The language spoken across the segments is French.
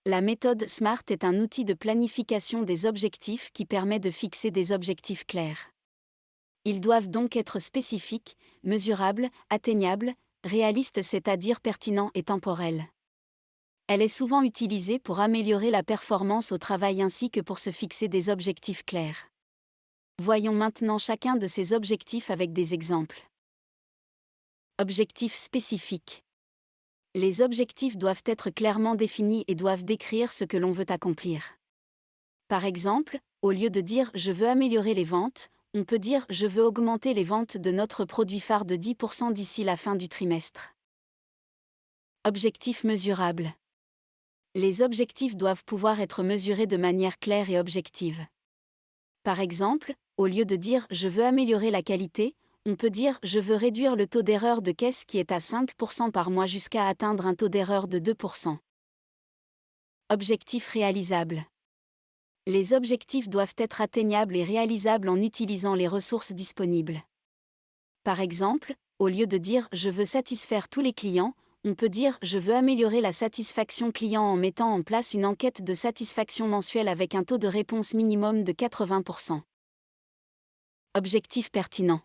La méthode SMART est un outil de planification des objectifs qui permet de fixer des objectifs clairs. Ils doivent donc être spécifiques, mesurables, atteignables, réalistes, c'est-à-dire pertinents et temporels. Elle est souvent utilisée pour améliorer la performance au travail ainsi que pour se fixer des objectifs clairs. Voyons maintenant chacun de ces objectifs avec des exemples. Objectifs spécifiques. Les objectifs doivent être clairement définis et doivent décrire ce que l'on veut accomplir. Par exemple, au lieu de dire « je veux améliorer les ventes », on peut dire « je veux augmenter les ventes de notre produit phare de 10% d'ici la fin du trimestre ». Objectifs mesurables. Les objectifs doivent pouvoir être mesurés de manière claire et objective. Par exemple, au lieu de dire « je veux améliorer la qualité », on peut dire « je veux réduire le taux d'erreur de caisse qui est à 5% par mois jusqu'à atteindre un taux d'erreur de 2%. Objectifs réalisables. Les objectifs doivent être atteignables et réalisables en utilisant les ressources disponibles. Par exemple, au lieu de dire « je veux satisfaire tous les clients », on peut dire « je veux améliorer la satisfaction client en mettant en place une enquête de satisfaction mensuelle avec un taux de réponse minimum de 80%. Objectifs pertinents.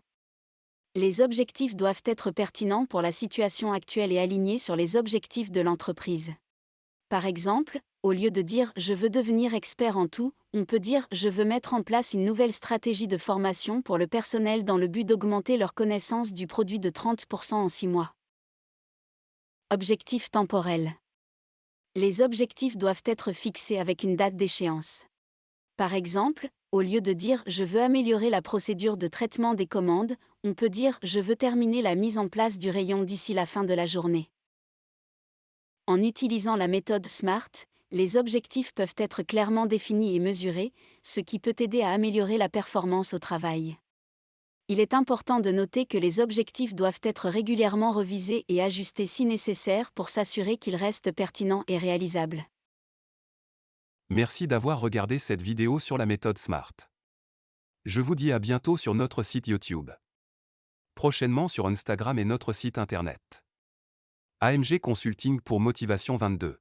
Les objectifs doivent être pertinents pour la situation actuelle et alignés sur les objectifs de l'entreprise. Par exemple, au lieu de dire « je veux devenir expert en tout », on peut dire « je veux mettre en place une nouvelle stratégie de formation pour le personnel dans le but d'augmenter leur connaissance du produit de 30% en 6 mois ». Objectifs temporels. Les objectifs doivent être fixés avec une date d'échéance. Par exemple, au lieu de dire « je veux améliorer la procédure de traitement des commandes », on peut dire « je veux terminer la mise en place du rayon d'ici la fin de la journée ». En utilisant la méthode SMART, les objectifs peuvent être clairement définis et mesurés, ce qui peut aider à améliorer la performance au travail. Il est important de noter que les objectifs doivent être régulièrement revisés et ajustés si nécessaire pour s'assurer qu'ils restent pertinents et réalisables. Merci d'avoir regardé cette vidéo sur la méthode SMART. Je vous dis à bientôt sur notre site YouTube. Prochainement sur Instagram et notre site internet. AMG Consulting pour Motivation 22.